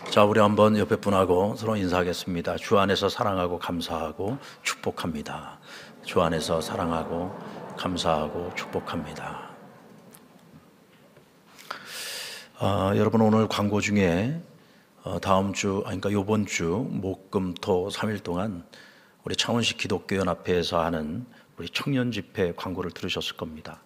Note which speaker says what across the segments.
Speaker 1: 자, 우리 한번 옆에 분하고 서로 인사하겠습니다. 주 안에서 사랑하고 감사하고 축복합니다. 주 안에서 사랑하고 감사하고 축복합니다. 여러분, 오늘 광고 중에 다음 주, 그러니까 이번 주 목금토 3일 동안 우리 창원시 기독교연합회에서 하는 우리 청년 집회 광고를 들으셨을 겁니다.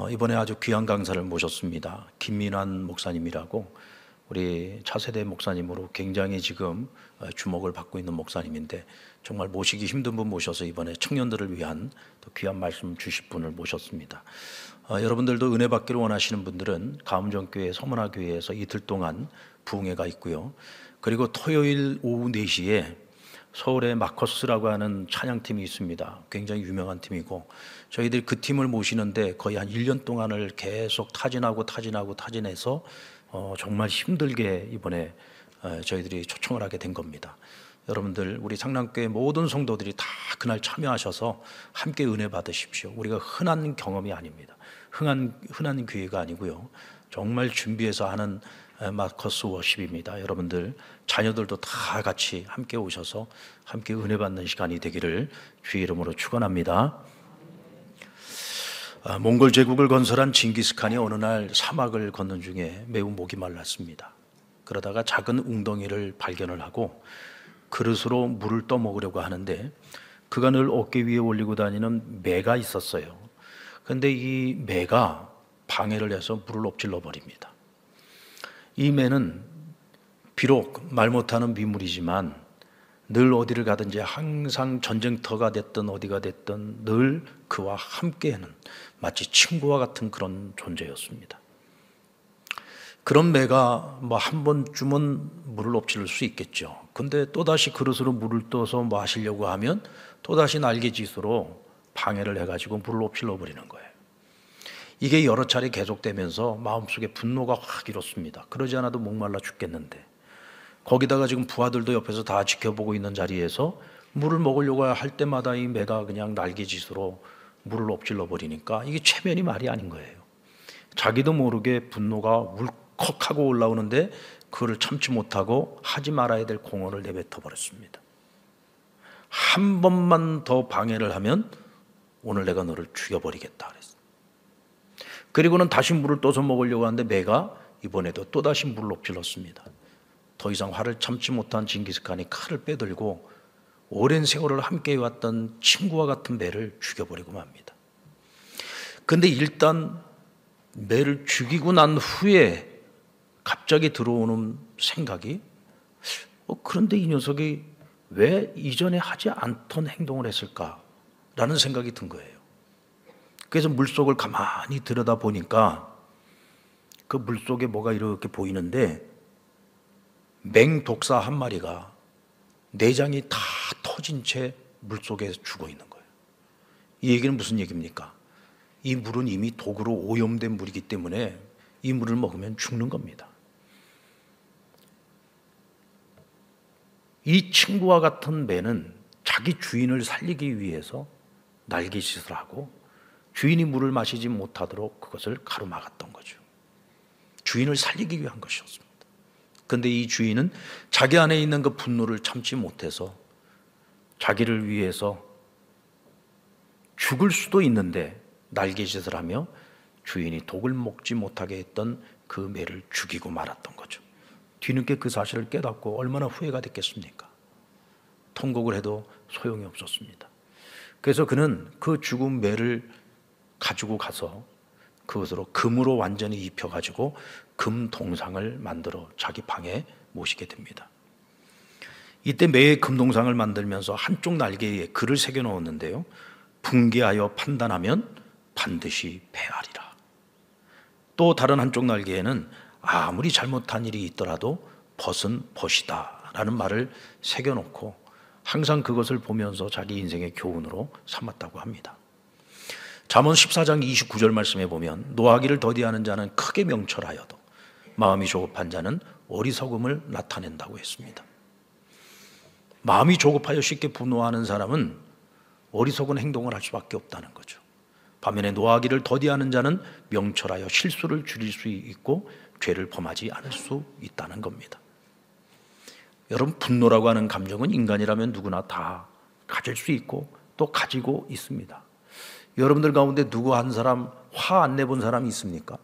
Speaker 1: 이번에 아주 귀한 강사를 모셨습니다. 김민환 목사님이라고 우리 차세대 목사님으로 굉장히 지금 주목을 받고 있는 목사님인데, 정말 모시기 힘든 분 모셔서 이번에 청년들을 위한 또 귀한 말씀 주실 분을 모셨습니다. 여러분들도 은혜 받기를 원하시는 분들은 가음정교회 서문화교회에서 이틀 동안 부흥회가 있고요. 그리고 토요일 오후 4시에 서울에 마커스라고 하는 찬양팀이 있습니다. 굉장히 유명한 팀이고, 저희들이 그 팀을 모시는데 거의 한 1년 동안을 계속 타진해서 정말 힘들게 이번에 저희들이 초청을 하게 된 겁니다. 여러분들, 우리 상남교회 모든 성도들이 다 그날 참여하셔서 함께 은혜 받으십시오. 우리가 흔한 경험이 아닙니다. 흔한 교회가 아니고요, 정말 준비해서 하는 마커스 워십입니다. 여러분들 자녀들도 다 같이 함께 오셔서 함께 은혜 받는 시간이 되기를 주의 이름으로 축원합니다. 몽골 제국을 건설한 징기스칸이 어느 날 사막을 걷는 중에 매우 목이 말랐습니다. 그러다가 작은 웅덩이를 발견을 하고 그릇으로 물을 떠먹으려고 하는데, 그가 늘 어깨 위에 올리고 다니는 매가 있었어요. 그런데 이 매가 방해를 해서 물을 엎질러 버립니다. 이 매는 비록 말 못하는 미물이지만 늘 어디를 가든지 항상 전쟁터가 됐든 어디가 됐든 늘 그와 함께하는 마치 친구와 같은 그런 존재였습니다. 그런 매가 한 번쯤은 물을 엎질릴 수 있겠죠. 근데 또다시 그릇으로 물을 떠서 마시려고 하면 또다시 날개짓으로 방해를 해가지고 물을 엎질러 버리는 거예요. 이게 여러 차례 계속되면서 마음속에 분노가 확 일었습니다. 그러지 않아도 목말라 죽겠는데, 거기다가 지금 부하들도 옆에서 다 지켜보고 있는 자리에서 물을 먹으려고 할 때마다 이 매가 그냥 날개짓으로 물을 엎질러 버리니까 이게 체면이 말이 아닌 거예요. 자기도 모르게 분노가 울컥하고 올라오는데 그걸 참지 못하고 하지 말아야 될 공언을 내뱉어 버렸습니다. 한 번만 더 방해를 하면 오늘 내가 너를 죽여버리겠다 그랬어요. 그리고는 다시 물을 떠서 먹으려고 하는데 매가 이번에도 또다시 물을 엎질렀습니다. 더 이상 화를 참지 못한 징기스칸이 칼을 빼들고 오랜 세월을 함께 해왔던 친구와 같은 매를 죽여버리고 맙니다. 그런데 일단 매를 죽이고 난 후에 갑자기 들어오는 생각이, 그런데 이 녀석이 왜 이전에 하지 않던 행동을 했을까라는 생각이 든 거예요. 그래서 물속을 가만히 들여다보니까 그 물속에 뭐가 이렇게 보이는데, 맹독사 한 마리가 내장이 다 터진 채 물속에 죽어 있는 거예요. 이 얘기는 무슨 얘기입니까? 이 물은 이미 독으로 오염된 물이기 때문에 이 물을 먹으면 죽는 겁니다. 이 친구와 같은 매는 자기 주인을 살리기 위해서 날개짓을 하고 주인이 물을 마시지 못하도록 그것을 가로막았던 거죠. 주인을 살리기 위한 것이었습니다. 그런데 이 주인은 자기 안에 있는 그 분노를 참지 못해서 자기를 위해서 죽을 수도 있는데 날개짓을 하며 주인이 독을 먹지 못하게 했던 그 매를 죽이고 말았던 거죠. 뒤늦게 그 사실을 깨닫고 얼마나 후회가 됐겠습니까? 통곡을 해도 소용이 없었습니다. 그래서 그는 그 죽은 매를 가지고 가서 그것으로 금으로 완전히 입혀가지고 금 동상을 만들어 자기 방에 모시게 됩니다. 이때 매의 금 동상을 만들면서 한쪽 날개에 글을 새겨 넣었는데요, 분개하여 판단하면 반드시 패하리라. 또 다른 한쪽 날개에는 아무리 잘못한 일이 있더라도 벗은 벗이다 라는 말을 새겨 놓고 항상 그것을 보면서 자기 인생의 교훈으로 삼았다고 합니다. 잠언 14장 29절 말씀에 보면, 노하기를 더디하는 자는 크게 명철하여도 마음이 조급한 자는 어리석음을 나타낸다고 했습니다. 마음이 조급하여 쉽게 분노하는 사람은 어리석은 행동을 할 수밖에 없다는 거죠. 반면에 노하기를 더디하는 자는 명철하여 실수를 줄일 수 있고 죄를 범하지 않을 수 있다는 겁니다. 여러분, 분노라고 하는 감정은 인간이라면 누구나 다 가질 수 있고 또 가지고 있습니다. 여러분들 가운데 누구 한 사람 화 안 내본 사람이 있습니까?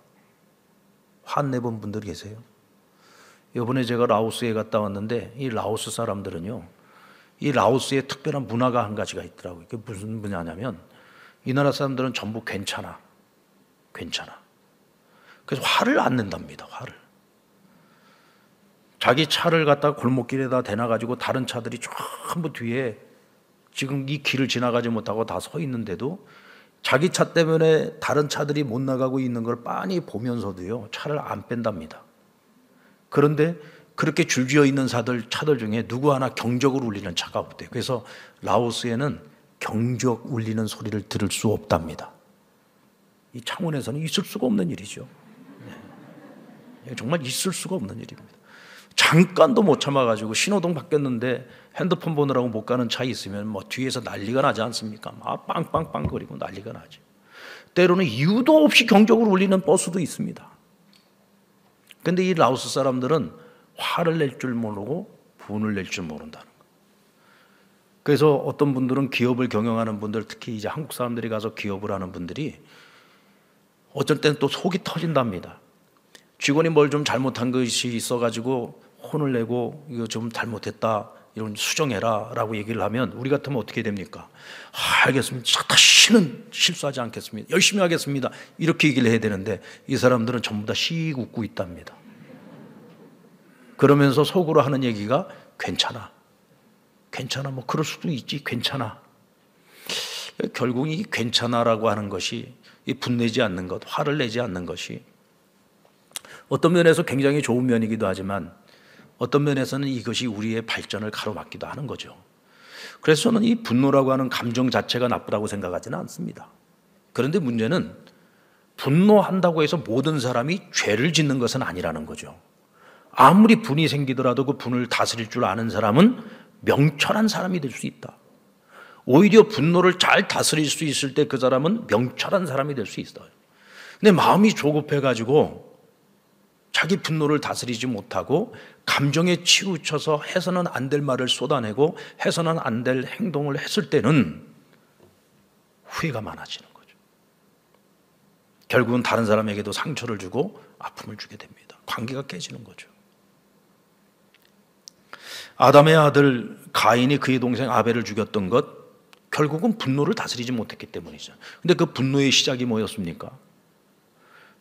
Speaker 1: 화 안 내본 분들 계세요? 이번에 제가 라오스에 갔다 왔는데 이 라오스 사람들은요, 이 라오스에 특별한 문화가 한 가지가 있더라고요. 그게 무슨 문화냐면 이 나라 사람들은 전부 괜찮아. 그래서 화를 안 낸답니다. 화를. 자기 차를 갖다가 골목길에다 대놔가지고 다른 차들이 전부 뒤에 지금 이 길을 지나가지 못하고 다 서 있는데도 자기 차 때문에 다른 차들이 못 나가고 있는 걸 빤히 보면서도요, 차를 안 뺀답니다. 그런데 그렇게 줄지어 있는 차들 중에 누구 하나 경적을 울리는 차가 없대요. 그래서 라오스에는 경적 울리는 소리를 들을 수 없답니다. 이 창원에서는 있을 수가 없는 일이죠. 정말 있을 수가 없는 일입니다. 잠깐도 못 참아가지고 신호등 바뀌었는데 핸드폰 보느라고 못 가는 차 있으면 뭐 뒤에서 난리가 나지 않습니까? 막 빵빵빵 거리고 난리가 나죠. 때로는 이유도 없이 경적을 울리는 버스도 있습니다. 그런데 이 라오스 사람들은 화를 낼 줄 모르고 분을 낼 줄 모른다는 거예요. 그래서 어떤 분들은 기업을 경영하는 분들, 특히 이제 한국 사람들이 가서 기업을 하는 분들이 어쩔 때는 또 속이 터진답니다. 직원이 뭘 좀 잘못한 것이 있어가지고 혼을 내고 이거 좀 잘못했다, 이런 수정해라 라고 얘기를 하면 우리 같으면 어떻게 됩니까? 알겠습니다. 다시는 실수하지 않겠습니다. 열심히 하겠습니다. 이렇게 얘기를 해야 되는데 이 사람들은 전부 다 씩 웃고 있답니다. 그러면서 속으로 하는 얘기가 괜찮아, 뭐 그럴 수도 있지, 괜찮아. 결국 이 괜찮아라고 하는 것이, 이 분내지 않는 것, 화를 내지 않는 것이 어떤 면에서 굉장히 좋은 면이기도 하지만 어떤 면에서는 이것이 우리의 발전을 가로막기도 하는 거죠. 그래서 저는 이 분노라고 하는 감정 자체가 나쁘다고 생각하지는 않습니다. 그런데 문제는 분노한다고 해서 모든 사람이 죄를 짓는 것은 아니라는 거죠. 아무리 분이 생기더라도 그 분을 다스릴 줄 아는 사람은 명철한 사람이 될 수 있다. 오히려 분노를 잘 다스릴 수 있을 때 그 사람은 명철한 사람이 될 수 있어요. 근데 마음이 조급해가지고 자기 분노를 다스리지 못하고 감정에 치우쳐서 해서는 안 될 말을 쏟아내고 해서는 안 될 행동을 했을 때는 후회가 많아지는 거죠. 결국은 다른 사람에게도 상처를 주고 아픔을 주게 됩니다. 관계가 깨지는 거죠. 아담의 아들 가인이 그의 동생 아벨을 죽였던 것, 결국은 분노를 다스리지 못했기 때문이죠. 근데 그 분노의 시작이 뭐였습니까?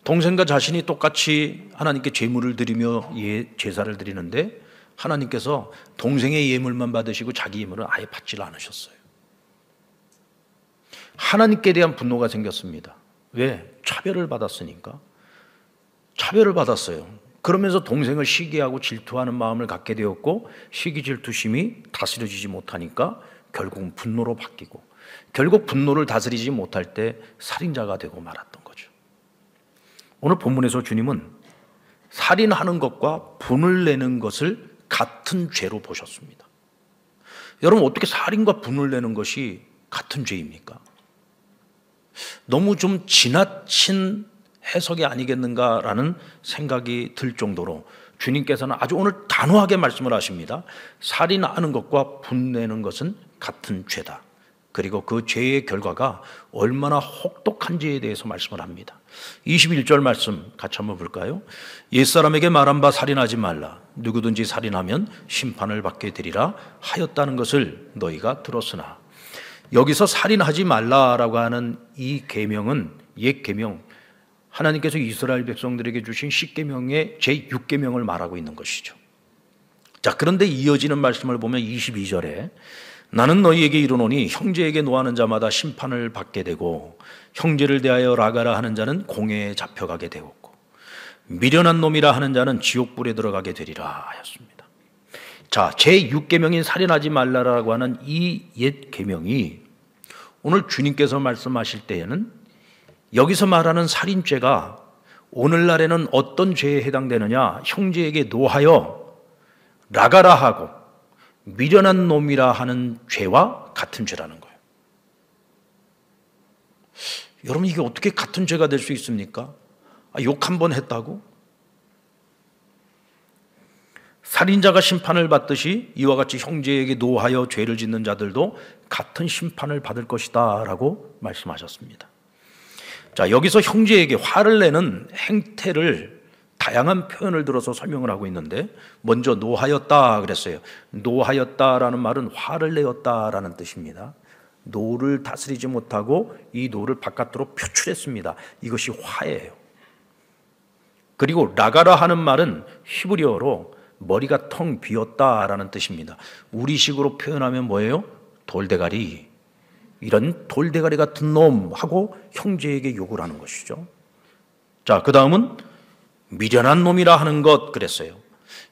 Speaker 1: 동생과 자신이 똑같이 하나님께 제물을 드리며 제사를 드리는데 하나님께서 동생의 예물만 받으시고 자기 예물은 아예 받지 않으셨어요. 하나님께 대한 분노가 생겼습니다. 왜? 차별을 받았으니까. 차별을 받았어요. 그러면서 동생을 시기하고 질투하는 마음을 갖게 되었고, 시기 질투심이 다스려지지 못하니까 결국은 분노로 바뀌고, 결국 분노를 다스리지 못할 때 살인자가 되고 말았던 거죠. 오늘 본문에서 주님은 살인하는 것과 분을 내는 것을 같은 죄로 보셨습니다. 여러분, 어떻게 살인과 분을 내는 것이 같은 죄입니까? 너무 좀 지나친 해석이 아니겠는가라는 생각이 들 정도로 주님께서는 아주 오늘 단호하게 말씀을 하십니다. 살인하는 것과 분내는 것은 같은 죄다. 그리고 그 죄의 결과가 얼마나 혹독한지에 대해서 말씀을 합니다. 21절 말씀 같이 한번 볼까요? 옛사람에게 말한 바 살인하지 말라. 누구든지 살인하면 심판을 받게 되리라 하였다는 것을 너희가 들었으나. 여기서 살인하지 말라라고 하는 이 계명은 옛 계명, 하나님께서 이스라엘 백성들에게 주신 10계명의 제6계명을 말하고 있는 것이죠. 자, 그런데 이어지는 말씀을 보면 22절에 나는 너희에게 이르노니 형제에게 노하는 자마다 심판을 받게 되고 형제를 대하여 라가라 하는 자는 공회에 잡혀가게 되었고 미련한 놈이라 하는 자는 지옥불에 들어가게 되리라 하였습니다. 자, 제6계명인 살인하지 말라라고 하는 이 옛 계명이 오늘 주님께서 말씀하실 때에는 여기서 말하는 살인죄가 오늘날에는 어떤 죄에 해당되느냐? 형제에게 노하여 라가라 하고 미련한 놈이라 하는 죄와 같은 죄라는 거예요. 여러분, 이게 어떻게 같은 죄가 될 수 있습니까? 욕 한 번 했다고? 살인자가 심판을 받듯이 이와 같이 형제에게 노하여 죄를 짓는 자들도 같은 심판을 받을 것이다 라고 말씀하셨습니다. 자, 여기서 형제에게 화를 내는 행태를 다양한 표현을 들어서 설명을 하고 있는데, 먼저 노하였다 그랬어요. 노하였다라는 말은 화를 내었다라는 뜻입니다. 노를 다스리지 못하고 이 노를 바깥으로 표출했습니다. 이것이 화예요. 그리고 라가라 하는 말은 히브리어로 머리가 텅 비었다라는 뜻입니다. 우리식으로 표현하면 뭐예요? 돌대가리. 이런 돌대가리 같은 놈하고 형제에게 욕을 하는 것이죠. 자, 그 다음은 미련한 놈이라 하는 것 그랬어요.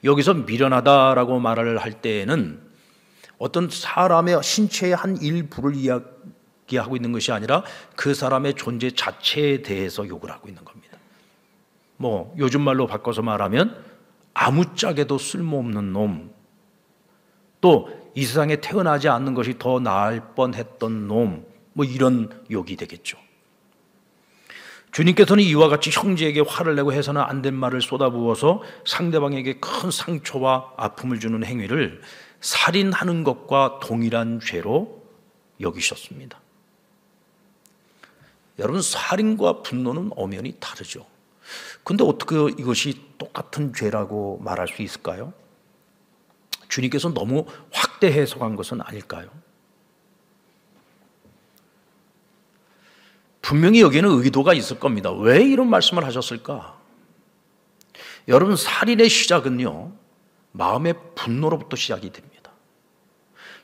Speaker 1: 여기서 미련하다라고 말을 할 때에는 어떤 사람의 신체의 한 일부를 이야기하고 있는 것이 아니라 그 사람의 존재 자체에 대해서 욕을 하고 있는 겁니다. 뭐 요즘 말로 바꿔서 말하면 아무짝에도 쓸모없는 놈, 또 이 세상에 태어나지 않는 것이 더 나을 뻔했던 놈, 뭐 이런 욕이 되겠죠. 주님께서는 이와 같이 형제에게 화를 내고 해서는 안 된 말을 쏟아부어서 상대방에게 큰 상처와 아픔을 주는 행위를 살인하는 것과 동일한 죄로 여기셨습니다. 여러분, 살인과 분노는 엄연히 다르죠. 근데 어떻게 이것이 똑같은 죄라고 말할 수 있을까요? 주님께서 너무 확대 해석한 것은 아닐까요? 분명히 여기에는 의도가 있을 겁니다. 왜 이런 말씀을 하셨을까? 여러분, 살인의 시작은요, 마음의 분노로부터 시작이 됩니다.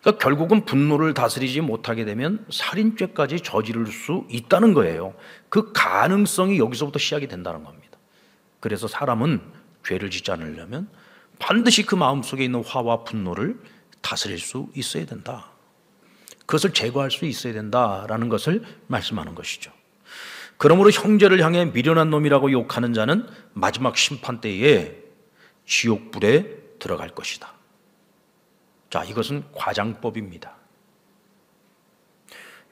Speaker 1: 그러니까 결국은 분노를 다스리지 못하게 되면 살인죄까지 저지를 수 있다는 거예요. 그 가능성이 여기서부터 시작이 된다는 겁니다. 그래서 사람은 죄를 짓지 않으려면 반드시 그 마음속에 있는 화와 분노를 다스릴 수 있어야 된다. 그것을 제거할 수 있어야 된다라는 것을 말씀하는 것이죠. 그러므로 형제를 향해 미련한 놈이라고 욕하는 자는 마지막 심판 때에 지옥불에 들어갈 것이다. 자, 이것은 과장법입니다.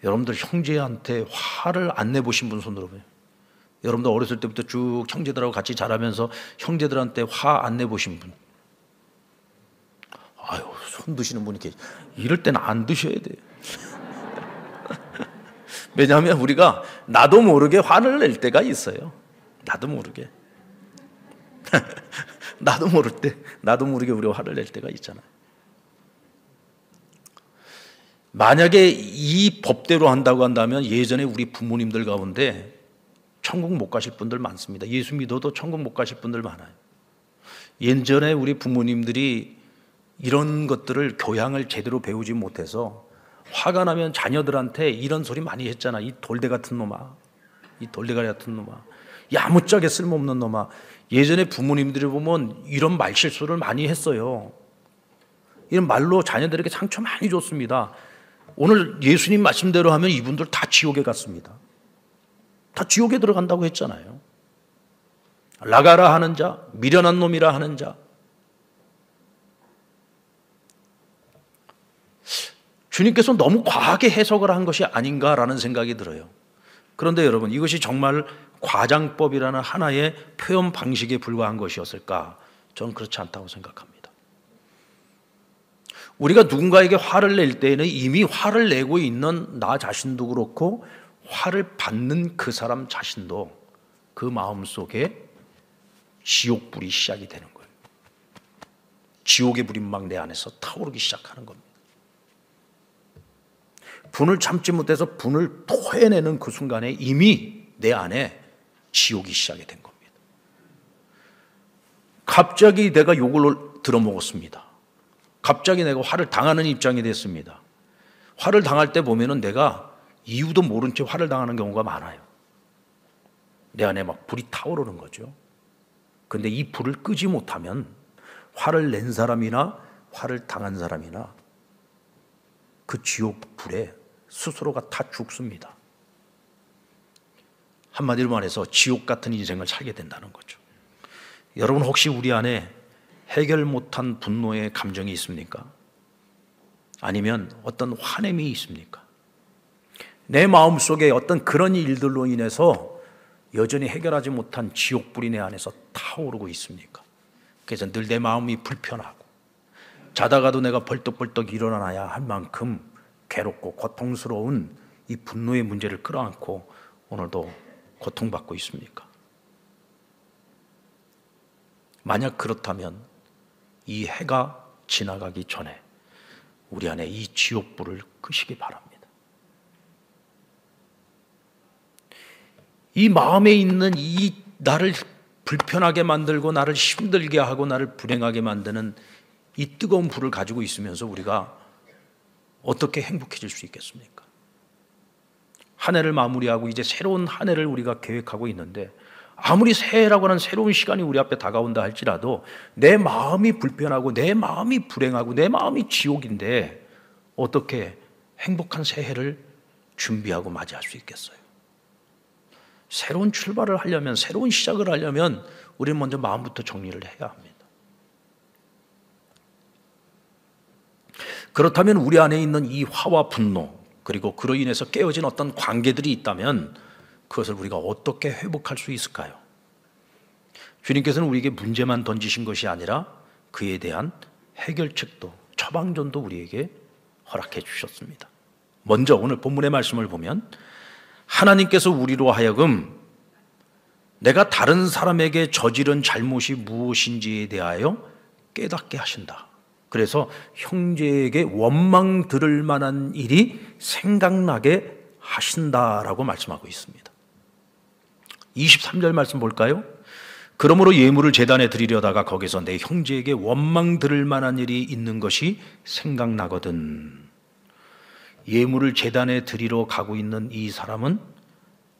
Speaker 1: 여러분들 형제한테 화를 안 내보신 분 손 들어보세요. 여러분들 어렸을 때부터 쭉 형제들하고 같이 자라면서 형제들한테 화 안 내보신 분. 아유, 손 드시는 분이 계시. 이럴 때는 안 드셔야 돼요. 왜냐하면 우리가 나도 모르게 화를 낼 때가 있어요. 나도 모르게. 나도 모르게 우리가 화를 낼 때가 있잖아요. 만약에 이 법대로 한다고 한다면 예전에 우리 부모님들 가운데 천국 못 가실 분들 많습니다. 예수 믿어도 천국 못 가실 분들 많아요. 예전에 우리 부모님들이 이런 것들을 교양을 제대로 배우지 못해서 화가 나면 자녀들한테 이런 소리 많이 했잖아. 이 돌대 같은 놈아, 이 돌대가리 같은 놈아, 이 아무짝에 쓸모없는 놈아. 예전에 부모님들이 보면 이런 말 실수를 많이 했어요. 이런 말로 자녀들에게 상처 많이 줬습니다. 오늘 예수님 말씀대로 하면 이분들 다 지옥에 갔습니다. 다 지옥에 들어간다고 했잖아요. 라가라 하는 자, 미련한 놈이라 하는 자. 주님께서 너무 과하게 해석을 한 것이 아닌가라는 생각이 들어요. 그런데 여러분, 이것이 정말 과장법이라는 하나의 표현 방식에 불과한 것이었을까? 저는 그렇지 않다고 생각합니다. 우리가 누군가에게 화를 낼 때에는 이미 화를 내고 있는 나 자신도 그렇고 화를 받는 그 사람 자신도 그 마음속에 지옥불이 시작이 되는 거예요. 지옥의 불이 막 내 안에서 타오르기 시작하는 겁니다. 분을 참지 못해서 분을 토해내는 그 순간에 이미 내 안에 지옥이 시작이 된 겁니다. 갑자기 내가 욕을 들어먹었습니다. 갑자기 내가 화를 당하는 입장이 됐습니다. 화를 당할 때 보면은 내가 이유도 모른 채 화를 당하는 경우가 많아요. 내 안에 막 불이 타오르는 거죠. 근데 이 불을 끄지 못하면 화를 낸 사람이나 화를 당한 사람이나 그 지옥 불에 스스로가 다 죽습니다. 한마디로 말해서 지옥 같은 인생을 살게 된다는 거죠. 여러분, 혹시 우리 안에 해결 못한 분노의 감정이 있습니까? 아니면 어떤 화냄이 있습니까? 내 마음속에 어떤 그런 일들로 인해서 여전히 해결하지 못한 지옥불이 내 안에서 타오르고 있습니까? 그래서 늘 내 마음이 불편하고 자다가도 내가 벌떡벌떡 일어나야 할 만큼 괴롭고 고통스러운 이 분노의 문제를 끌어안고 오늘도 고통받고 있습니까? 만약 그렇다면 이 해가 지나가기 전에 우리 안에 이 지옥불을 끄시기 바랍니다. 이 마음에 있는 이 나를 불편하게 만들고 나를 힘들게 하고 나를 불행하게 만드는 이 뜨거운 불을 가지고 있으면서 우리가 어떻게 행복해질 수 있겠습니까? 한 해를 마무리하고 이제 새로운 한 해를 우리가 계획하고 있는데 아무리 새해라고 하는 새로운 시간이 우리 앞에 다가온다 할지라도 내 마음이 불편하고 내 마음이 불행하고 내 마음이 지옥인데 어떻게 행복한 새해를 준비하고 맞이할 수 있겠어요? 새로운 출발을 하려면, 새로운 시작을 하려면 우리는 먼저 마음부터 정리를 해야 합니다. 그렇다면 우리 안에 있는 이 화와 분노, 그리고 그로 인해서 깨어진 어떤 관계들이 있다면 그것을 우리가 어떻게 회복할 수 있을까요? 주님께서는 우리에게 문제만 던지신 것이 아니라 그에 대한 해결책도, 처방전도 우리에게 허락해 주셨습니다. 먼저 오늘 본문의 말씀을 보면 하나님께서 우리로 하여금 내가 다른 사람에게 저지른 잘못이 무엇인지에 대하여 깨닫게 하신다. 그래서 형제에게 원망 들을 만한 일이 생각나게 하신다라고 말씀하고 있습니다. 23절 말씀 볼까요? 그러므로 예물을 제단에 드리려다가 거기서 내 형제에게 원망 들을 만한 일이 있는 것이 생각나거든. 예물을 제단에 드리러 가고 있는 이 사람은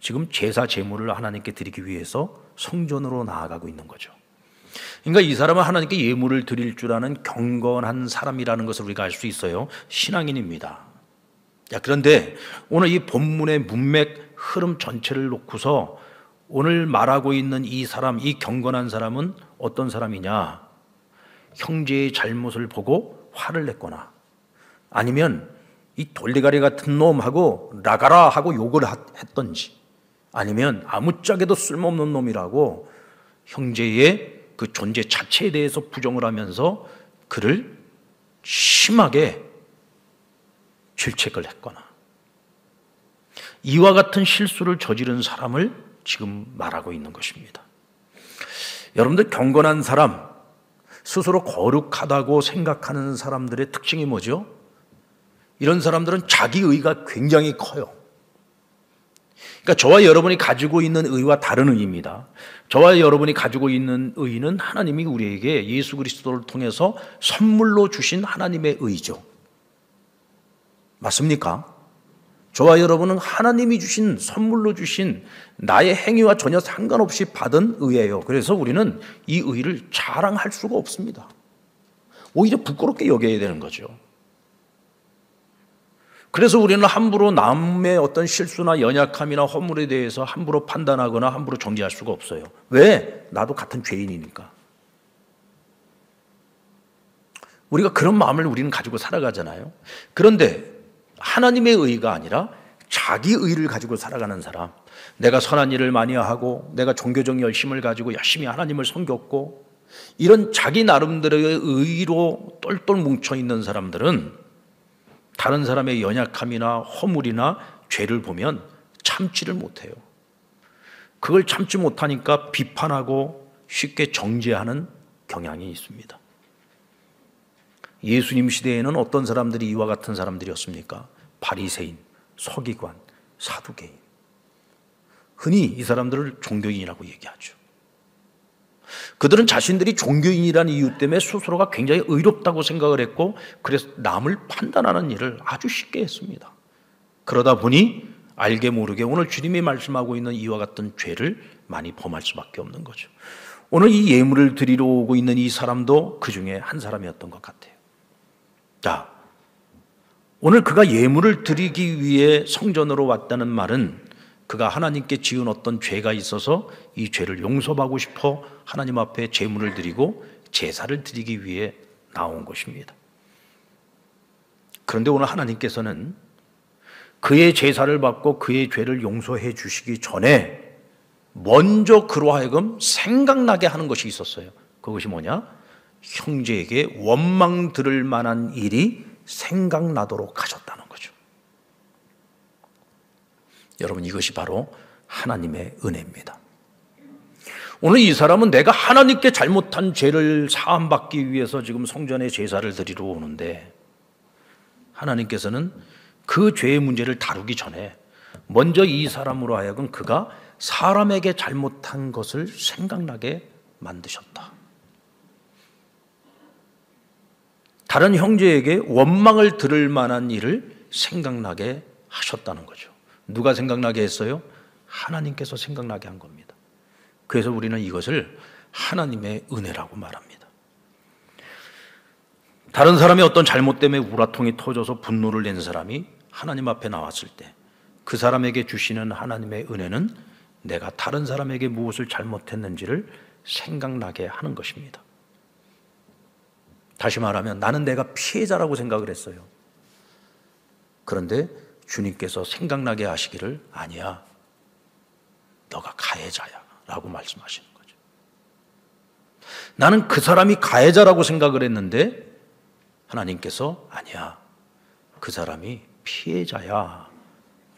Speaker 1: 지금 제사 제물을 하나님께 드리기 위해서 성전으로 나아가고 있는 거죠. 그러니까 이 사람은 하나님께 예물을 드릴 줄 아는 경건한 사람이라는 것을 우리가 알 수 있어요. 신앙인입니다. 자, 그런데 오늘 이 본문의 문맥 흐름 전체를 놓고서 오늘 말하고 있는 이 사람, 이 경건한 사람은 어떤 사람이냐? 형제의 잘못을 보고 화를 냈거나 아니면 이 돌대가리 같은 놈하고 나가라 하고 욕을 했던지 아니면 아무짝에도 쓸모없는 놈이라고 형제의 그 존재 자체에 대해서 부정을 하면서 그를 심하게 질책을 했거나 이와 같은 실수를 저지른 사람을 지금 말하고 있는 것입니다. 여러분들 경건한 사람, 스스로 거룩하다고 생각하는 사람들의 특징이 뭐죠? 이런 사람들은 자기 의가 굉장히 커요. 그러니까 저와 여러분이 가지고 있는 의와 다른 의입니다. 저와 여러분이 가지고 있는 의는 하나님이 우리에게 예수 그리스도를 통해서 선물로 주신 하나님의 의죠. 맞습니까? 저와 여러분은 하나님이 주신 선물로 주신 나의 행위와 전혀 상관없이 받은 의예요. 그래서 우리는 이 의를 자랑할 수가 없습니다. 오히려 부끄럽게 여겨야 되는 거죠. 그래서 우리는 함부로 남의 어떤 실수나 연약함이나 허물에 대해서 함부로 판단하거나 함부로 정죄할 수가 없어요. 왜? 나도 같은 죄인이니까. 우리가 그런 마음을 우리는 가지고 살아가잖아요. 그런데 하나님의 의가 아니라 자기 의를 가지고 살아가는 사람, 내가 선한 일을 많이 하고 내가 종교적 열심을 가지고 열심히 하나님을 섬겼고 이런 자기 나름대로의 의로 똘똘 뭉쳐있는 사람들은 다른 사람의 연약함이나 허물이나 죄를 보면 참지를 못해요. 그걸 참지 못하니까 비판하고 쉽게 정죄하는 경향이 있습니다. 예수님 시대에는 어떤 사람들이 이와 같은 사람들이었습니까? 바리새인, 서기관, 사두개인. 흔히 이 사람들을 종교인이라고 얘기하죠. 그들은 자신들이 종교인이라는 이유 때문에 스스로가 굉장히 의롭다고 생각을 했고 그래서 남을 판단하는 일을 아주 쉽게 했습니다. 그러다 보니 알게 모르게 오늘 주님이 말씀하고 있는 이와 같은 죄를 많이 범할 수밖에 없는 거죠. 오늘 이 예물을 드리러 오고 있는 이 사람도 그 중에 한 사람이었던 것 같아요. 자, 오늘 그가 예물을 드리기 위해 성전으로 왔다는 말은 그가 하나님께 지은 어떤 죄가 있어서 이 죄를 용서하고 싶어 하나님 앞에 제물을 드리고 제사를 드리기 위해 나온 것입니다. 그런데 오늘 하나님께서는 그의 제사를 받고 그의 죄를 용서해 주시기 전에 먼저 그로 하여금 생각나게 하는 것이 있었어요. 그것이 뭐냐? 형제에게 원망 들을 만한 일이 생각나도록 하셨다는 거죠. 여러분, 이것이 바로 하나님의 은혜입니다. 오늘 이 사람은 내가 하나님께 잘못한 죄를 사함받기 위해서 지금 성전에 제사를 드리러 오는데, 하나님께서는 그 죄의 문제를 다루기 전에 먼저 이 사람으로 하여금 그가 사람에게 잘못한 것을 생각나게 만드셨다. 다른 형제에게 원망을 들을 만한 일을 생각나게 하셨다는 거죠. 누가 생각나게 했어요? 하나님께서 생각나게 한 겁니다. 그래서 우리는 이것을 하나님의 은혜라고 말합니다. 다른 사람의 어떤 잘못 때문에 우라통이 터져서 분노를 낸 사람이 하나님 앞에 나왔을 때 그 사람에게 주시는 하나님의 은혜는 내가 다른 사람에게 무엇을 잘못했는지를 생각나게 하는 것입니다. 다시 말하면 나는 내가 피해자라고 생각을 했어요. 그런데 주님께서 생각나게 하시기를 아니야, 너가 가해자야 라고 말씀하시는 거죠. 나는 그 사람이 가해자라고 생각을 했는데 하나님께서 아니야, 그 사람이 피해자야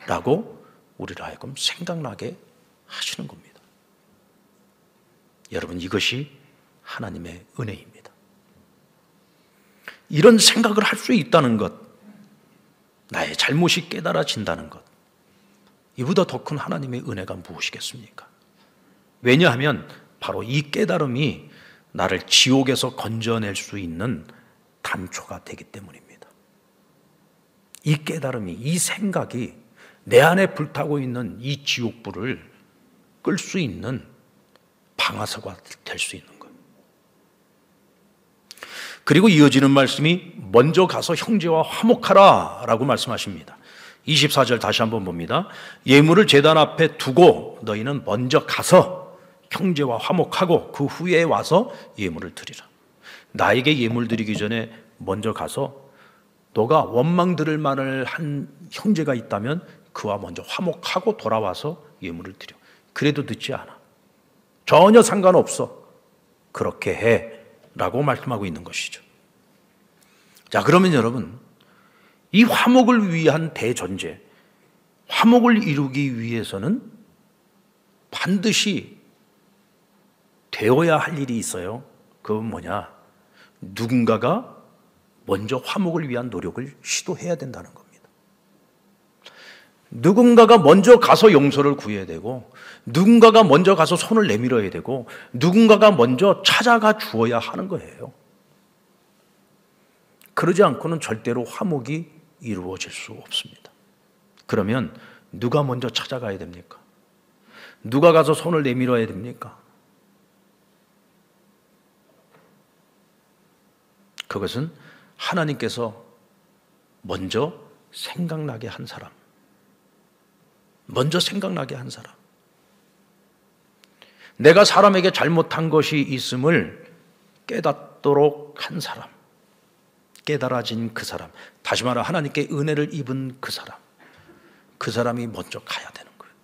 Speaker 1: 라고 우리를 하여금 생각나게 하시는 겁니다. 여러분, 이것이 하나님의 은혜입니다. 이런 생각을 할 수 있다는 것, 나의 잘못이 깨달아진다는 것, 이보다 더 큰 하나님의 은혜가 무엇이겠습니까? 왜냐하면 바로 이 깨달음이 나를 지옥에서 건져낼 수 있는 단초가 되기 때문입니다. 이 깨달음이, 이 생각이 내 안에 불타고 있는 이 지옥불을 끌 수 있는 방아쇠가 될 수 있는 거예요. 그리고 이어지는 말씀이 먼저 가서 형제와 화목하라 라고 말씀하십니다. 24절 다시 한번 봅니다. 예물을 제단 앞에 두고 너희는 먼저 가서 형제와 화목하고 그 후에 와서 예물을 드리라. 나에게 예물 드리기 전에 먼저 가서 너가 원망 들을 말을 한 형제가 있다면 그와 먼저 화목하고 돌아와서 예물을 드려. 그래도 늦지 않아. 전혀 상관없어. 그렇게 해 라고 말씀하고 있는 것이죠. 자, 그러면 여러분, 이 화목을 위한 대전제, 화목을 이루기 위해서는 반드시 되어야 할 일이 있어요. 그건 뭐냐? 누군가가 먼저 화목을 위한 노력을 시도해야 된다는 겁니다. 누군가가 먼저 가서 용서를 구해야 되고, 누군가가 먼저 가서 손을 내밀어야 되고, 누군가가 먼저 찾아가 주어야 하는 거예요. 그러지 않고는 절대로 화목이 이루어질 수 없습니다. 그러면 누가 먼저 찾아가야 됩니까? 누가 가서 손을 내밀어야 됩니까? 그것은 하나님께서 먼저 생각나게 한 사람, 먼저 생각나게 한 사람, 내가 사람에게 잘못한 것이 있음을 깨닫도록 한 사람, 깨달아진 그 사람, 다시 말해 하나님께 은혜를 입은 그 사람, 그 사람이 먼저 가야 되는 거예요.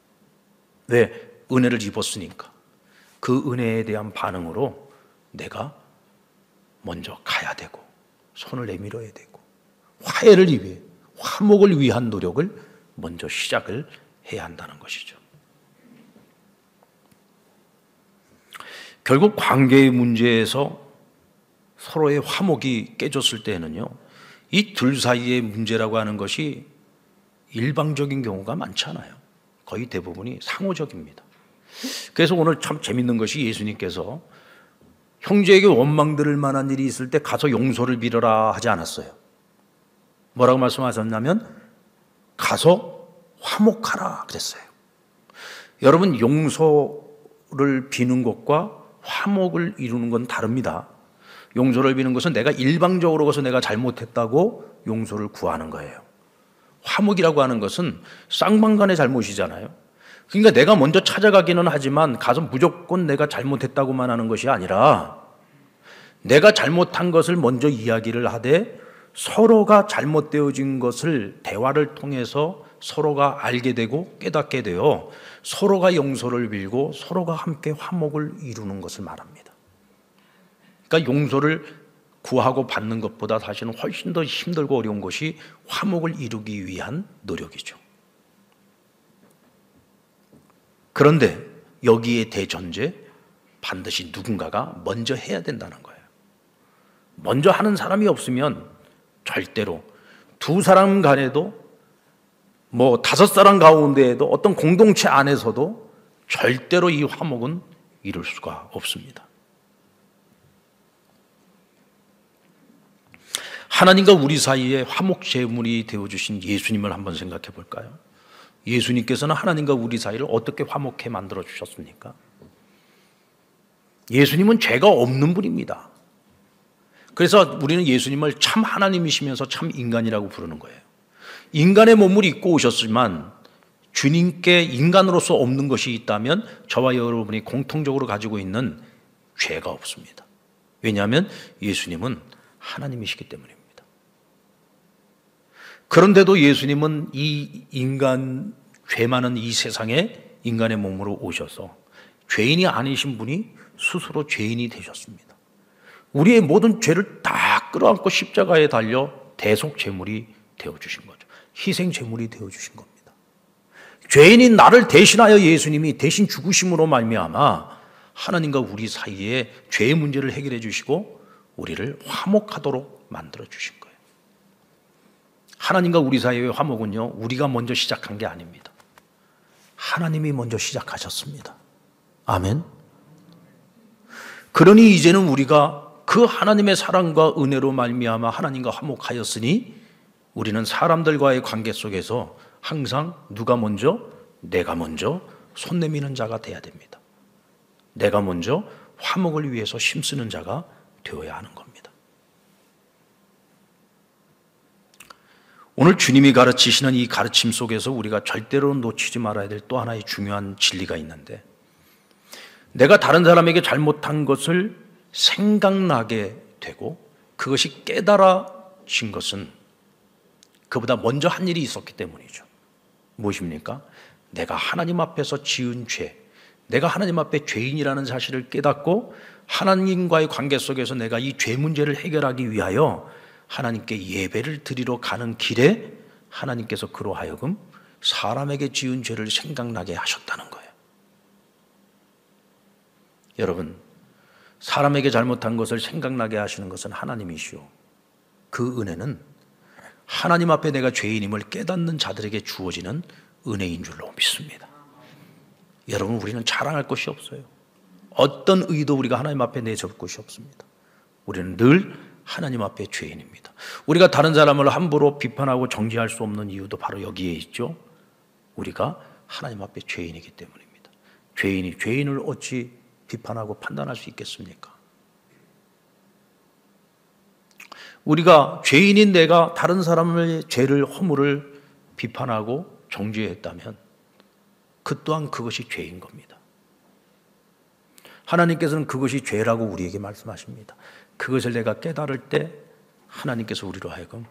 Speaker 1: 왜? 은혜를 입었으니까. 그 은혜에 대한 반응으로 내가 먼저 가야 되고 손을 내밀어야 되고 화해를 위해, 화목을 위한 노력을 먼저 시작을 해야 한다는 것이죠. 결국 관계의 문제에서 서로의 화목이 깨졌을 때에는요, 이 둘 사이의 문제라고 하는 것이 일방적인 경우가 많지 않아요. 거의 대부분이 상호적입니다. 그래서 오늘 참 재밌는 것이 예수님께서 형제에게 원망 들을 만한 일이 있을 때 가서 용서를 빌어라 하지 않았어요. 뭐라고 말씀하셨냐면 가서 화목하라 그랬어요. 여러분, 용서를 비는 것과 화목을 이루는 건 다릅니다. 용서를 비는 것은 내가 일방적으로 가서 내가 잘못했다고 용서를 구하는 거예요. 화목이라고 하는 것은 쌍방간의 잘못이잖아요. 그러니까 내가 먼저 찾아가기는 하지만 가서 무조건 내가 잘못했다고만 하는 것이 아니라 내가 잘못한 것을 먼저 이야기를 하되 서로가 잘못되어진 것을 대화를 통해서 서로가 알게 되고 깨닫게 되어 서로가 용서를 빌고 서로가 함께 화목을 이루는 것을 말합니다. 그러니까 용서를 구하고 받는 것보다 사실은 훨씬 더 힘들고 어려운 것이 화목을 이루기 위한 노력이죠. 그런데 여기에 대전제 반드시 누군가가 먼저 해야 된다는 거예요. 먼저 하는 사람이 없으면 절대로 두 사람 간에도 뭐 다섯 사람 가운데에도 어떤 공동체 안에서도 절대로 이 화목은 이룰 수가 없습니다. 하나님과 우리 사이에 화목 제물이 되어주신 예수님을 한번 생각해 볼까요? 예수님께서는 하나님과 우리 사이를 어떻게 화목해 만들어 주셨습니까? 예수님은 죄가 없는 분입니다. 그래서 우리는 예수님을 참 하나님이시면서 참 인간이라고 부르는 거예요. 인간의 몸을 입고 오셨지만 주님께 인간으로서 없는 것이 있다면 저와 여러분이 공통적으로 가지고 있는 죄가 없습니다. 왜냐하면 예수님은 하나님이시기 때문입니다. 그런데도 예수님은 이 인간, 죄 많은 이 세상에 인간의 몸으로 오셔서 죄인이 아니신 분이 스스로 죄인이 되셨습니다. 우리의 모든 죄를 다 끌어안고 십자가에 달려 대속제물이 되어주신 거죠. 희생제물이 되어주신 겁니다. 죄인인 나를 대신하여 예수님이 대신 죽으심으로 말미암아 하나님과 우리 사이에 죄의 문제를 해결해 주시고 우리를 화목하도록 만들어 주신 거예요. 하나님과 우리 사이의 화목은요, 우리가 먼저 시작한 게 아닙니다. 하나님이 먼저 시작하셨습니다. 아멘. 그러니 이제는 우리가 그 하나님의 사랑과 은혜로 말미암아 하나님과 화목하였으니 우리는 사람들과의 관계 속에서 항상 누가 먼저? 내가 먼저 손 내미는 자가 돼야 됩니다. 내가 먼저 화목을 위해서 힘쓰는 자가 되어야 하는 겁니다. 오늘 주님이 가르치시는 이 가르침 속에서 우리가 절대로 놓치지 말아야 될 또 하나의 중요한 진리가 있는데, 내가 다른 사람에게 잘못한 것을 생각나게 되고 그것이 깨달아진 것은 그보다 먼저 한 일이 있었기 때문이죠. 무엇입니까? 내가 하나님 앞에서 지은 죄, 내가 하나님 앞에 죄인이라는 사실을 깨닫고 하나님과의 관계 속에서 내가 이 죄 문제를 해결하기 위하여 하나님께 예배를 드리러 가는 길에 하나님께서 그로 하여금 사람에게 지은 죄를 생각나게 하셨다는 거예요. 여러분, 사람에게 잘못한 것을 생각나게 하시는 것은 하나님이시오. 그 은혜는 하나님 앞에 내가 죄인임을 깨닫는 자들에게 주어지는 은혜인 줄로 믿습니다. 여러분, 우리는 자랑할 것이 없어요. 어떤 의도 우리가 하나님 앞에 내세울 것이 없습니다. 우리는 늘 하나님 앞에 죄인입니다. 우리가 다른 사람을 함부로 비판하고 정죄할 수 없는 이유도 바로 여기에 있죠. 우리가 하나님 앞에 죄인이기 때문입니다. 죄인이 죄인을 어찌 비판하고 판단할 수 있겠습니까? 우리가 죄인인 내가 다른 사람의 죄를, 허물을 비판하고 정죄했다면 그 또한 그것이 죄인 겁니다. 하나님께서는 그것이 죄라고 우리에게 말씀하십니다. 그것을 내가 깨달을 때 하나님께서 우리로 하여금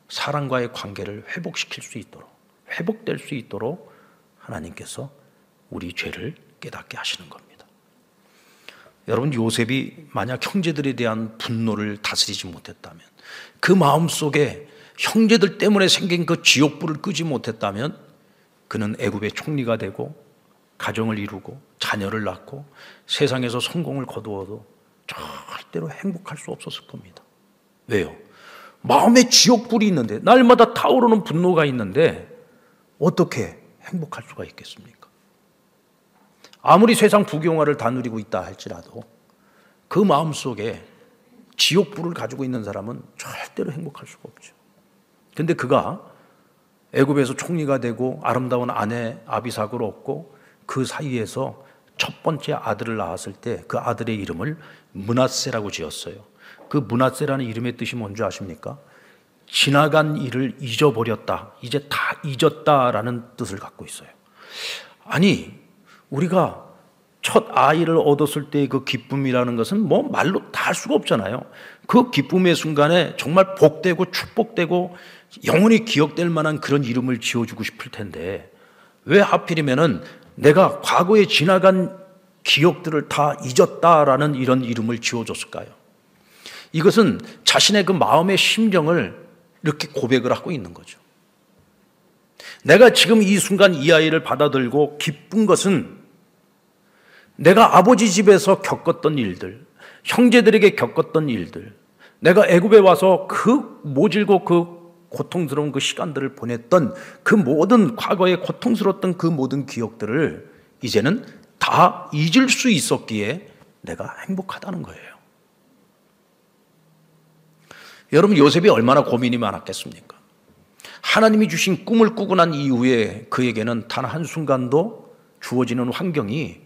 Speaker 1: 사람과의 관계를 회복시킬 수 있도록, 회복될 수 있도록 하나님께서 우리 죄를 깨닫게 하시는 겁니다. 여러분, 요셉이 만약 형제들에 대한 분노를 다스리지 못했다면, 그 마음속에 형제들 때문에 생긴 그 지옥불을 끄지 못했다면 그는 애굽의 총리가 되고 가정을 이루고 자녀를 낳고 세상에서 성공을 거두어도 절대로 행복할 수 없었을 겁니다. 왜요? 마음에 지옥불이 있는데, 날마다 타오르는 분노가 있는데 어떻게 행복할 수가 있겠습니까? 아무리 세상 부귀영화를 다 누리고 있다 할지라도 그 마음속에 지옥불을 가지고 있는 사람은 절대로 행복할 수가 없죠. 근데 그가 애굽에서 총리가 되고 아름다운 아내 아비삭을 얻고 그 사이에서 첫 번째 아들을 낳았을 때 그 아들의 이름을 므낫세라고 지었어요. 그 므낫세라는 이름의 뜻이 뭔지 아십니까? 지나간 일을 잊어버렸다, 이제 다 잊었다라는 뜻을 갖고 있어요. 아니, 우리가 첫 아이를 얻었을 때의 그 기쁨이라는 것은 뭐 말로 다 할 수가 없잖아요. 그 기쁨의 순간에 정말 복되고 축복되고 영원히 기억될 만한 그런 이름을 지어주고 싶을 텐데 왜 하필이면은 내가 과거에 지나간 기억들을 다 잊었다라는 이런 이름을 지어줬을까요? 이것은 자신의 그 마음의 심정을 이렇게 고백을 하고 있는 거죠. 내가 지금 이 순간 이 아이를 받아들고 기쁜 것은 내가 아버지 집에서 겪었던 일들, 형제들에게 겪었던 일들, 내가 애굽에 와서 그 모질고 그 고통스러운 그 시간들을 보냈던 그 모든 과거에 고통스러웠던 그 모든 기억들을 이제는 다 잊을 수 있었기에 내가 행복하다는 거예요. 여러분, 요셉이 얼마나 고민이 많았겠습니까? 하나님이 주신 꿈을 꾸고 난 이후에 그에게는 단 한순간도 주어지는 환경이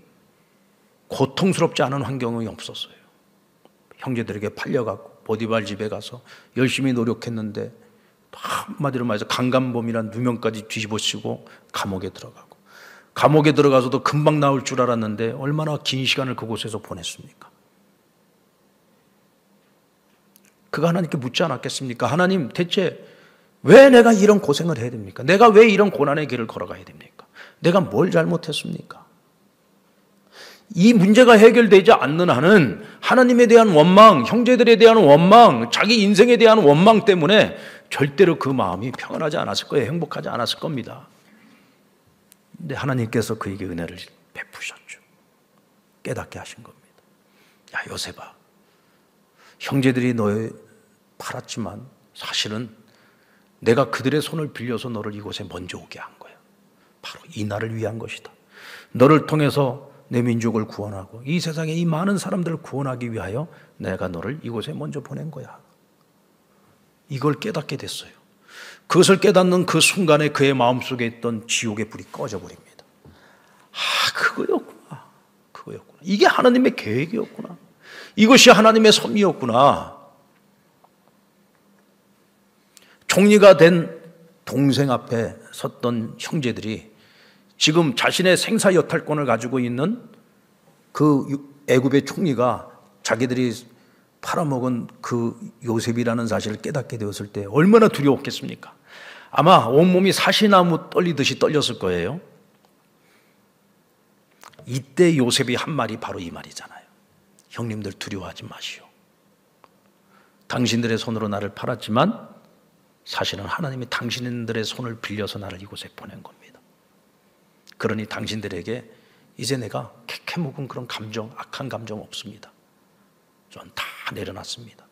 Speaker 1: 고통스럽지 않은 환경이 없었어요. 형제들에게 팔려가고 보디발 집에 가서 열심히 노력했는데 한마디로 말해서 강간범이란 누명까지 뒤집어쓰고 감옥에 들어가고, 감옥에 들어가서도 금방 나올 줄 알았는데 얼마나 긴 시간을 그곳에서 보냈습니까? 그가 하나님께 묻지 않았겠습니까? 하나님, 대체 왜 내가 이런 고생을 해야 됩니까? 내가 왜 이런 고난의 길을 걸어가야 됩니까? 내가 뭘 잘못했습니까? 이 문제가 해결되지 않는 한은 하나님에 대한 원망, 형제들에 대한 원망, 자기 인생에 대한 원망 때문에 절대로 그 마음이 평안하지 않았을 거예요. 행복하지 않았을 겁니다. 근데 하나님께서 그에게 은혜를 베푸셨죠. 깨닫게 하신 겁니다. 야, 요셉아, 형제들이 너를 팔았지만 사실은 내가 그들의 손을 빌려서 너를 이곳에 먼저 오게 한 거야. 바로 이 날을 위한 것이다. 너를 통해서 내 민족을 구원하고 이 세상에 이 많은 사람들을 구원하기 위하여 내가 너를 이곳에 먼저 보낸 거야. 이걸 깨닫게 됐어요. 그것을 깨닫는 그 순간에 그의 마음속에 있던 지옥의 불이 꺼져버립니다. 그거였구나. 이게 하나님의 계획이었구나. 이것이 하나님의 섭리였구나. 총리가 된 동생 앞에 섰던 형제들이 지금 자신의 생사 여탈권을 가지고 있는 그 애굽의 총리가 자기들이 팔아먹은 그 요셉이라는 사실을 깨닫게 되었을 때 얼마나 두려웠겠습니까? 아마 온몸이 사시나무 떨리듯이 떨렸을 거예요. 이때 요셉이 한 말이 바로 이 말이잖아요. 형님들 두려워하지 마시오. 당신들의 손으로 나를 팔았지만 사실은 하나님이 당신들의 손을 빌려서 나를 이곳에 보낸 겁니다. 그러니 당신들에게 이제 내가 캐캐 묵은 그런 감정, 악한 감정 없습니다. 전 다 내려놨습니다.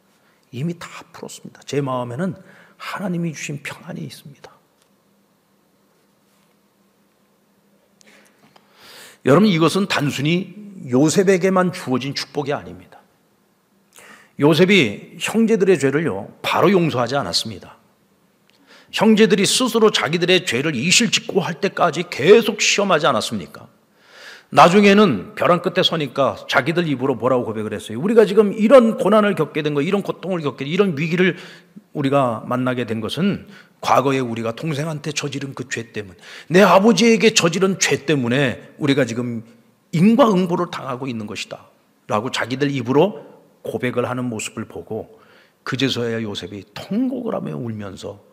Speaker 1: 이미 다 풀었습니다. 제 마음에는 하나님이 주신 평안이 있습니다. 여러분, 이것은 단순히 요셉에게만 주어진 축복이 아닙니다. 요셉이 형제들의 죄를요, 바로 용서하지 않았습니다. 형제들이 스스로 자기들의 죄를 이실직고 할 때까지 계속 시험하지 않았습니까? 나중에는 벼랑 끝에 서니까 자기들 입으로 뭐라고 고백을 했어요? 우리가 지금 이런 고난을 겪게 된 거, 이런 고통을 겪게 된, 이런 위기를 우리가 만나게 된 것은 과거에 우리가 동생한테 저지른 그 죄 때문에, 내 아버지에게 저지른 죄 때문에 우리가 지금 인과응보를 당하고 있는 것이다 라고 자기들 입으로 고백을 하는 모습을 보고 그제서야 요셉이 통곡을 하며 울면서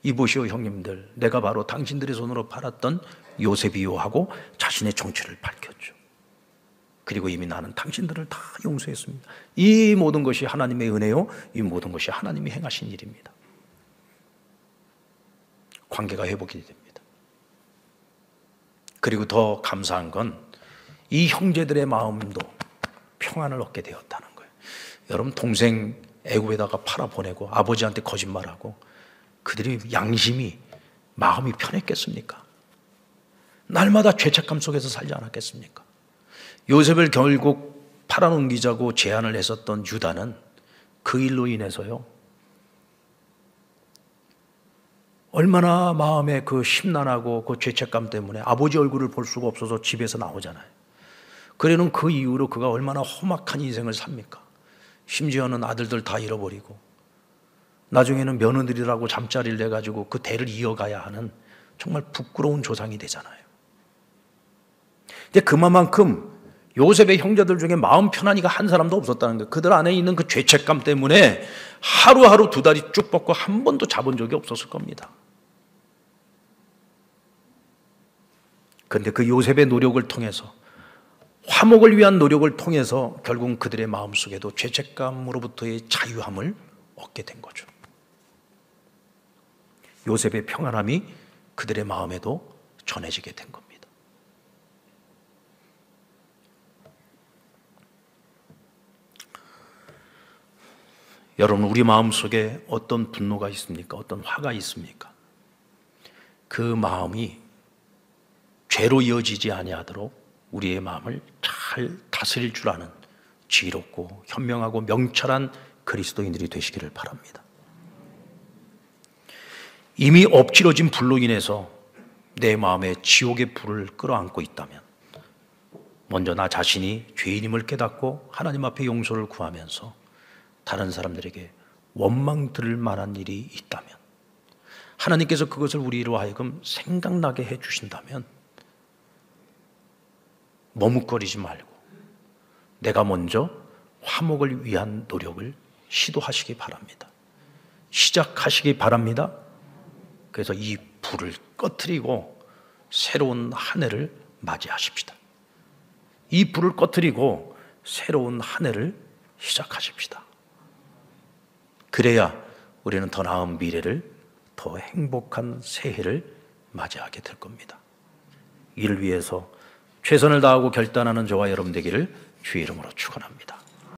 Speaker 1: 이보시오 형님들, 내가 바로 당신들의 손으로 팔았던 요셉이요 하고 자신의 정체를 밝혔죠. 그리고 이미 나는 당신들을 다 용서했습니다. 이 모든 것이 하나님의 은혜요, 이 모든 것이 하나님이 행하신 일입니다. 관계가 회복이 됩니다. 그리고 더 감사한 건 이 형제들의 마음도 평안을 얻게 되었다는 거예요. 여러분, 동생 애굽에다가 팔아보내고 아버지한테 거짓말하고 그들이 양심이, 마음이 편했겠습니까? 날마다 죄책감 속에서 살지 않았겠습니까? 요셉을 결국 팔아넘기자고 제안을 했었던 유다는 그 일로 인해서요, 얼마나 마음에 그 심란하고 그 죄책감 때문에 아버지 얼굴을 볼 수가 없어서 집에서 나오잖아요. 그래는 그 이후로 그가 얼마나 험악한 인생을 삽니까? 심지어는 아들들 다 잃어버리고 나중에는 며느리라고 잠자리를 내가지고 그 대를 이어가야 하는 정말 부끄러운 조상이 되잖아요. 근데 그만큼 요셉의 형제들 중에 마음 편안히가 한 사람도 없었다는 거예요. 그들 안에 있는 그 죄책감 때문에 하루하루 두 다리 쭉 뻗고 한 번도 잡은 적이 없었을 겁니다. 그런데 그 요셉의 노력을 통해서 화목을 위한 노력을 통해서 결국 그들의 마음속에도 죄책감으로부터의 자유함을 얻게 된 거죠. 요셉의 평안함이 그들의 마음에도 전해지게 된 겁니다. 여러분, 우리 마음속에 어떤 분노가 있습니까? 어떤 화가 있습니까? 그 마음이 죄로 이어지지 아니하도록 우리의 마음을 잘 다스릴 줄 아는 지혜롭고 현명하고 명철한 그리스도인들이 되시기를 바랍니다. 이미 엎질러진 불로 인해서 내 마음에 지옥의 불을 끌어안고 있다면 먼저 나 자신이 죄인임을 깨닫고 하나님 앞에 용서를 구하면서 다른 사람들에게 원망 들을 만한 일이 있다면, 하나님께서 그것을 우리로 하여금 생각나게 해주신다면 머뭇거리지 말고 내가 먼저 화목을 위한 노력을 시도하시기 바랍니다. 시작하시기 바랍니다. 그래서 이 불을 꺼뜨리고 새로운 한 해를 맞이하십시다. 이 불을 꺼뜨리고 새로운 한 해를 시작하십시다. 그래야 우리는 더 나은 미래를, 더 행복한 새해를 맞이하게 될 겁니다. 이를 위해서 최선을 다하고 결단하는 저와 여러분 되기를 주의 이름으로 축원합니다.